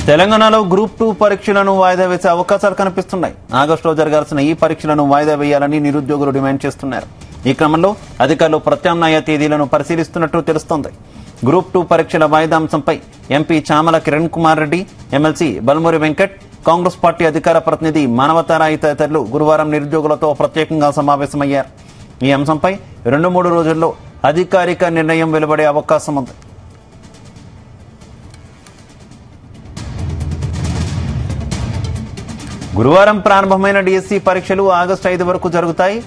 తెలంగాణలో గ్రూప్ 2 పరీక్షలను వాయిదా వేసే అవకాశాలు కనిపిస్తున్నాయి. ఆగస్టులో జరగాల్సిన ఈ పరీక్షలను వాయిదా వేయాలని నిరుద్యోగులు డిమాండ్ చేస్తున్నారు. ఈ క్రమంలో అధికారులు ప్రత్యామ్నాయ తేదీలను పరిశీలిస్తున్నట్టు తెలుస్తోంది. గ్రూప్ 2 పరీక్షల వాయిదా అంశంపై MP Chamala Kiran Kumar Reddy, MLC Balmuri Venkat, Congress party అధికార ప్రతినిధి మానవతారాయి తదితరులు గురువారం నిరుద్యోగులతో ప్రత్యేకంగా సమావేశమయ్యారు. ఈ అంశంపై 2-3 రోజుల్లో అధికారిక నిర్ణయం వెలువడే అవకాశం ఉంది. గురువారం ప్రారంభమైన డిఎస్సి పరీక్షలు ఆగస్టు 5 వరకు జరుగుతాయి.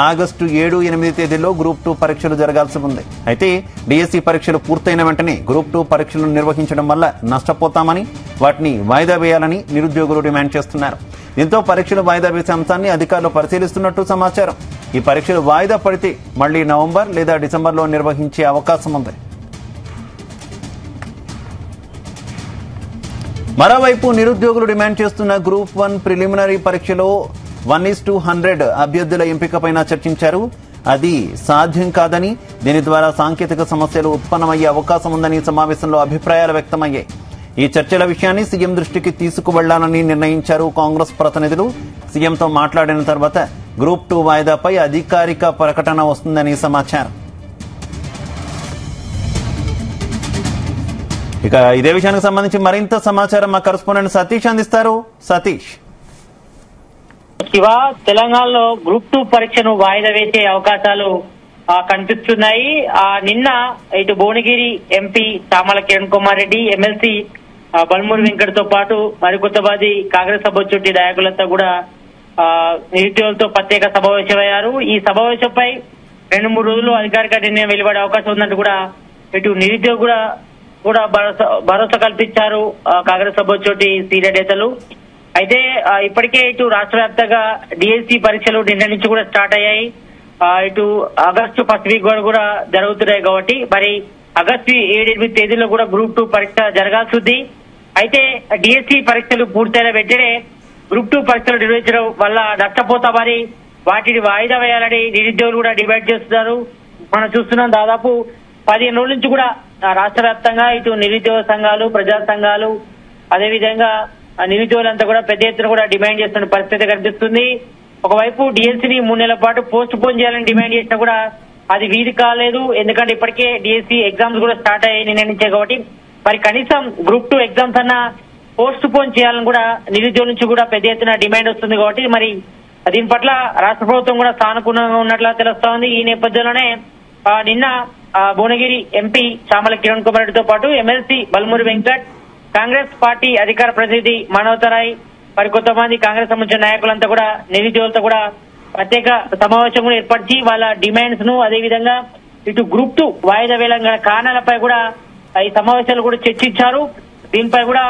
ఆగస్టు 7, 8 తేదీల్లో గ్రూప్ 2 పరీక్షలు జరగాల్సి ఉంది. అయితే డిఎస్సి పరీక్షలు పూర్తయిన వెంటనే గ్రూప్ 2 పరీక్షలను నిర్వహించడం వల్ల నష్టపోతామని, వాటిని వాయిదా వేయాలని నిరుద్యోగులు డిమాండ్ చేస్తున్నారు. దీంతో పరీక్షలు వాయిదా వేసే అంశాన్ని అధికారులు పరిశీలిస్తున్నట్టు సమాచారం. ఈ పరీక్షలు వాయిదా పడితే మళ్లీ నవంబర్ లేదా డిసెంబర్లో నిర్వహించే అవకాశం ఉంది. మరోవైపు నిరుద్యోగులు డిమాండ్ చేస్తున్న గ్రూప్ 1 ప్రిలిమినరీ పరీక్షలో 1:100 అభ్యర్థుల ఎంపికపైన చర్చించారు. అది సాధ్యం కాదని, దీని ద్వారా సాంకేతిక సమస్యలు ఉత్పన్నమయ్యే అవకాశం ఉందని సమావేశంలో అభిప్రాయాలు వ్యక్తమయ్యాయి. ఈ చర్చల విషయాన్ని సీఎం దృష్టికి తీసుకువెళ్లాలని నిర్ణయించారు కాంగ్రెస్ ప్రతినిధులు. సీఎంతో మాట్లాడిన తర్వాత గ్రూప్ 2 వాయిదాపై అధికారిక ప్రకటన వస్తుందని సమాచారం. ఇక ఇదే విషయానికి సంబంధించి మరింత సమాచారం మా కరెస్పాండెంట్ సతీష్ అందిస్తారు. సతీష్, శివ, తెలంగాణలో గ్రూప్ 2 పరీక్షను వాయిదా వేసే అవకాశాలు కనిపిస్తున్నాయి. నిన్న ఇటు భువనగిరి ఎంపీ చామల కిరణ్ కుమార్ రెడ్డి, ఎమ్మెల్సీ బల్మూరి వెంకట్ తో పాటు మరికొంతమంది కాంగ్రెస్ సభ్యుడి నాయకులంతా కూడా నిరుద్యోగులతో ప్రత్యేక సమావేశమయ్యారు. ఈ సమావేశంపై 2-3 రోజుల్లో అధికారిక నిర్ణయం వెలువడే అవకాశం ఉందంటూ కూడా ఇటు నిరుద్యోగులు కూడా భరోసా కల్పించారు కాంగ్రెస్ సభ్యుడి సీనియర్ నేతలు. అయితే ఇప్పటికే ఇటు రాష్ట్ర వ్యాప్తంగా డిఎస్సి పరీక్షలు నిన్న నుంచి కూడా స్టార్ట్ అయ్యాయి. ఇటు ఆగస్టు 1st వీక్ కూడా జరుగుతున్నాయి కాబట్టి మరి ఆగస్టు 7-8 తేదీలో కూడా గ్రూప్ 2 పరీక్ష జరగాల్సి ఉంది. అయితే డిఎస్సి పరీక్షలు పూర్తయిన వెంటనే గ్రూప్ 2 పరీక్షలు నిర్వహించడం వల్ల నష్టపోతామని, వాటిని వాయిదా వేయాలని నిరుద్యోగులు కూడా డిమాండ్ చేస్తున్నారు. మనం చూస్తున్నాం, దాదాపు 15 రోజుల నుంచి కూడా రాష్ట్ర వ్యాప్తంగా ఇటు నిరుద్యోగ సంఘాలు, ప్రజా సంఘాలు, అదేవిధంగా నిరుద్యోగులంతా కూడా పెద్ద ఎత్తున కూడా డిమాండ్ చేస్తున్న పరిస్థితి కనిపిస్తుంది. ఒకవైపు డిఎస్సిని 3 నెలల పాటు పోస్ట్ పోన్ చేయాలని డిమాండ్ చేసినా కూడా అది వీలు కాలేదు. ఎందుకంటే ఇప్పటికే డిఎస్సి ఎగ్జామ్స్ కూడా స్టార్ట్ అయ్యాయి నిన్న నుంచే కాబట్టి మరి కనీసం గ్రూప్ 2 ఎగ్జామ్స్ అన్నా పోస్ట్ పోన్ చేయాలని కూడా నిరుద్యోగుల నుంచి కూడా పెద్ద ఎత్తున డిమాండ్ వస్తుంది కాబట్టి మరి దీని పట్ల రాష్ట్ర ప్రభుత్వం కూడా సానుకూలంగా ఉన్నట్లుగా తెలుస్తా ఉంది. ఈ నేపథ్యంలోనే నిన్న భువనగిరి ఎంపీ చామల కిరణ్ కుమార్ రెడ్డితో పాటు ఎమ్మెల్సీ బల్మూరి వెంకట్, కాంగ్రెస్ పార్టీ అధికార ప్రతినిధి మానవతారాయ్, మరికొంతమంది కాంగ్రెస్ సంబంధించిన నాయకులంతా కూడా నిరుద్యోగులతో కూడా ప్రత్యేక సమావేశం కూడా ఏర్పరిచి వాళ్ళ డిమాండ్స్ ను, అదేవిధంగా ఇటు గ్రూప్ 2 వాయిదా వేలంగా కారణాలపై కూడా ఈ సమావేశాలు కూడా చర్చించారు. దీనిపై కూడా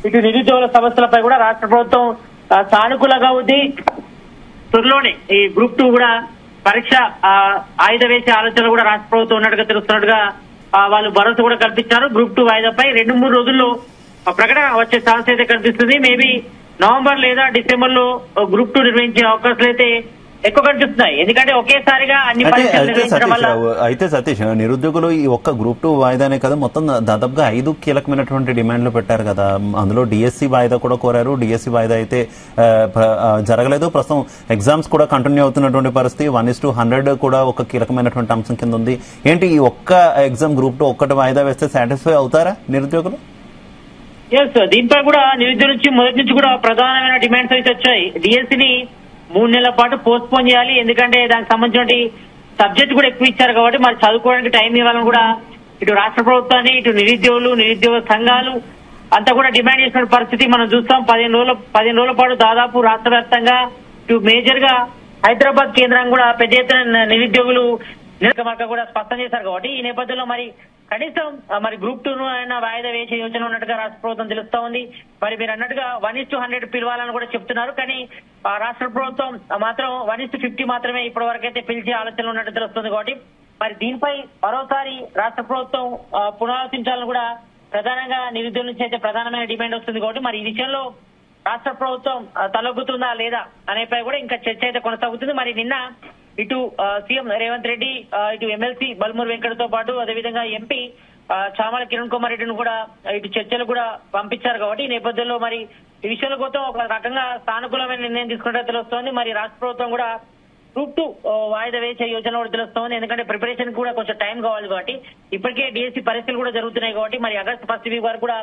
ఇటు నిరుద్యోగుల సమస్యలపై కూడా రాష్ట్ర ప్రభుత్వం సానుకూలంగా ఉంది. త్వరలోనే ఈ గ్రూప్ 2 కూడా పరీక్ష ఆయుధ వేసే ఆలోచనలు కూడా రాష్ట్ర ప్రభుత్వం ఉన్నట్టుగా తెలుస్తున్నట్టుగా వాళ్ళు భరోసా కూడా కల్పించారు. గ్రూప్ 2 వాయిదాపై 2-3 రోజుల్లో ప్రకటన వచ్చే ఛాన్స్ అయితే కనిపిస్తుంది. మేబీ నవంబర్ లేదా డిసెంబర్ లో గ్రూప్ 2 నిర్వహించే అవకాశాలు అయితే ఎక్కువ కనిపిస్తున్నాయి. ఎందుకంటే ఒకేసారిగా అన్ని పరీక్షలు నిర్వహించడం వల్ల. అయితే సతీష్, నిరుద్యోగులు ఈ ఒక్క గ్రూప్ 2 వాయిదానే కదా, మొత్తం దాదాపుగా 5 కీలకమైనటువంటి డిమాండ్లు పెట్టారు కదా. అందులో డిఎస్సి వాయిదా కూడా కోరారు. డిఎస్సి వాయిదా అయితే జరగలేదు. ప్రస్తుతం ఎగ్జామ్స్ కూడా కంటిన్యూ అవుతున్నటువంటి పరిస్థితి. 1:100 కూడా ఒక కీలకమైనటువంటి అంశం కింద ఉంది. ఏంటి ఈ ఒక్క ఎగ్జామ్ గ్రూప్ 2 ఒక్కటి వాయిదా వేస్తే సాటిస్ఫై అవుతారా నిరుద్యోగులు? ఎస్, దీనిపై కూడా నిరుద్యోగుల నుంచి మొదటి నుంచి కూడా ప్రధానమైన డిమాండ్స్ అయితే వచ్చాయి. డిఎస్సిని 3 నెలల పాటు పోస్ట్ పోన్ చేయాలి. ఎందుకంటే దానికి సంబంధించిన సబ్జెక్ట్ కూడా ఎక్కువ ఇచ్చారు కాబట్టి మరి చదువుకోవడానికి టైం ఇవ్వాలని కూడా ఇటు రాష్ట్ర ప్రభుత్వాన్ని, ఇటు నిరుద్యోగులు, నిరుద్యోగ సంఘాలు అంతా కూడా డిమాండ్ చేసిన పరిస్థితి మనం చూస్తాం. 15 రోజుల పాటు దాదాపు రాష్ట్ర వ్యాప్తంగా ఇటు మేజర్ గా హైదరాబాద్ కేంద్రం కూడా పెద్ద ఎత్తున నిరుద్యోగులు కూడా స్పష్టం చేశారు కాబట్టి ఈ నేపథ్యంలో మరి కనీసం మరి గ్రూప్ 2 అయినా వాయిదా వేసే యోచన ఉన్నట్టుగా రాష్ట్ర ప్రభుత్వం తెలుస్తా ఉంది. మరి మీరు అన్నట్టుగా 1:100 పిలవాలని కూడా చెప్తున్నారు. కానీ రాష్ట్ర ప్రభుత్వం మాత్రం 1:50 మాత్రమే ఇప్పటి వరకు అయితే పిలిచే ఆలోచనలు ఉన్నట్టు తెలుస్తుంది కాబట్టి మరి దీనిపై మరోసారి రాష్ట్ర ప్రభుత్వం పునరాలోచించాలని కూడా ప్రధానంగా నిరుద్యోగుల నుంచి అయితే ప్రధానమైన డిమాండ్ వస్తుంది కాబట్టి మరి ఈ విషయంలో రాష్ట్ర ప్రభుత్వం తలొగ్గుతుందా లేదా అనేపై కూడా ఇంకా చర్చ అయితే కొనసాగుతుంది. మరి నిన్న ఇటు సీఎం రేవంత్ రెడ్డి, ఇటు ఎమ్మెల్సీ బల్మూరి వెంకట్ తో పాటు అదేవిధంగా ఎంపీ చామల కిరణ్ కుమార్ రెడ్డిని కూడా ఇటు చర్చలు కూడా పంపించారు కాబట్టి ఈ నేపథ్యంలో మరి ఈ విషయాల కోసం ఒక రకంగా సానుకూలమైన నిర్ణయం తీసుకున్నట్టు తెలుస్తోంది. మరి రాష్ట్ర ప్రభుత్వం కూడా గ్రూప్ 2 వాయిదా వేసే యోచన కూడా తెలుస్తోంది. ఎందుకంటే ప్రిపరేషన్ కూడా కొంచెం టైం కావాలి కాబట్టి ఇప్పటికే డిఎస్సి పరీక్షలు కూడా జరుగుతున్నాయి కాబట్టి మరి ఆగస్టు 1st వీక్ వరకు కూడా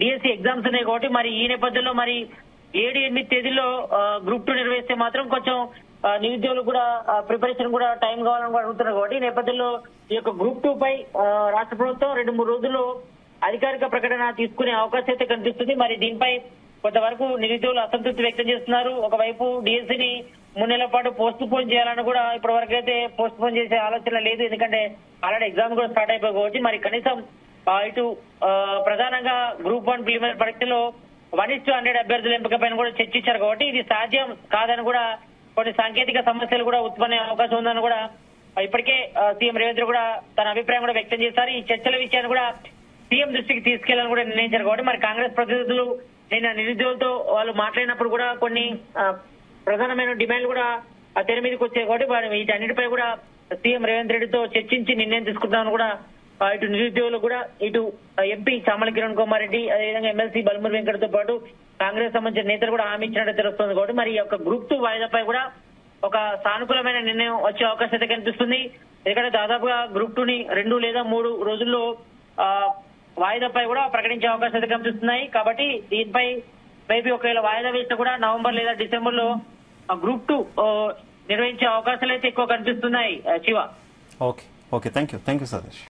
డిఎస్సి ఎగ్జామ్స్ ఉన్నాయి కాబట్టి మరి ఈ నేపథ్యంలో మరి 7-8 తేదీల్లో గ్రూప్ 2 నిర్వహిస్తే మాత్రం కొంచెం నిరుద్యోగులు కూడా ప్రిపరేషన్ కూడా టైం కావాలని కూడా అడుగుతున్నారు కాబట్టి ఈ నేపథ్యంలో ఈ యొక్క గ్రూప్ 2 పై రాష్ట్ర ప్రభుత్వం 2-3 రోజుల్లో అధికారిక ప్రకటన తీసుకునే అవకాశం అయితే కనిపిస్తుంది. మరి దీనిపై కొంతవరకు నిరుద్యోగులు అసంతృప్తి వ్యక్తం చేస్తున్నారు. ఒకవైపు డిఎస్సిని 3 నెలల పాటు పోస్ట్ పోన్ చేయాలని కూడా ఇప్పటి వరకు అయితే పోస్ట్ పోన్ చేసే ఆలోచన లేదు. ఎందుకంటే ఆల్రెడీ ఎగ్జామ్ కూడా స్టార్ట్ అయిపోయి కాబట్టి మరి కనీసం ఇటు ప్రధానంగా గ్రూప్ 1 ప్రిలిమినరీ పరీక్షలో 1:100 అభ్యర్థుల ఎంపికపైన కూడా చర్చించారు కాబట్టి ఇది సాధ్యం కాదని కూడా కొన్ని సాంకేతిక సమస్యలు కూడా ఉత్పన్న అవకాశం ఉందని కూడా ఇప్పటికే సీఎం రేవంత్ రెడ్డి కూడా తన అభిప్రాయం కూడా వ్యక్తం చేశారు. ఈ చర్చల విషయాన్ని కూడా సీఎం దృష్టికి తీసుకెళ్లాలని కూడా నిర్ణయించారు కాబట్టి మరి కాంగ్రెస్ ప్రతినిధులు నిన్న నిరుద్యోగులతో వాళ్ళు మాట్లాడినప్పుడు కూడా కొన్ని ప్రధానమైన డిమాండ్లు కూడా తెర మీదకి వచ్చాయి కాబట్టి వీటన్నిటిపై కూడా సీఎం రేవంత్ రెడ్డితో చర్చించి నిర్ణయం తీసుకుంటామని కూడా ఇటు నిరుద్యోగులు కూడా ఇటు ఎంపీ చామల కిరణ్ కుమార్ రెడ్డి అదేవిధంగా ఎమ్మెల్సీ బల్మూరి వెంకటతో పాటు కాంగ్రెస్ సంబంధించిన నేతలు కూడా హామీ ఇచ్చినట్టు తెలుస్తుంది కాబట్టి మరి ఈ యొక్క గ్రూప్ 2 వాయిదాపై కూడా ఒక సానుకూలమైన నిర్ణయం వచ్చే అవకాశం అయితే కనిపిస్తుంది. ఎందుకంటే దాదాపుగా గ్రూప్ 2ని 2 లేదా 3 రోజుల్లో వాయిదాపై కూడా ప్రకటించే అవకాశం అయితే కనిపిస్తున్నాయి. కాబట్టి దీనిపై మేబీ ఒకవేళ వాయిదా వేస్తే కూడా నవంబర్ లేదా డిసెంబర్ లో గ్రూప్ 2 నిర్వహించే అవకాశాలు అయితే ఎక్కువ కనిపిస్తున్నాయి. Shiva. Okay thank you Satish.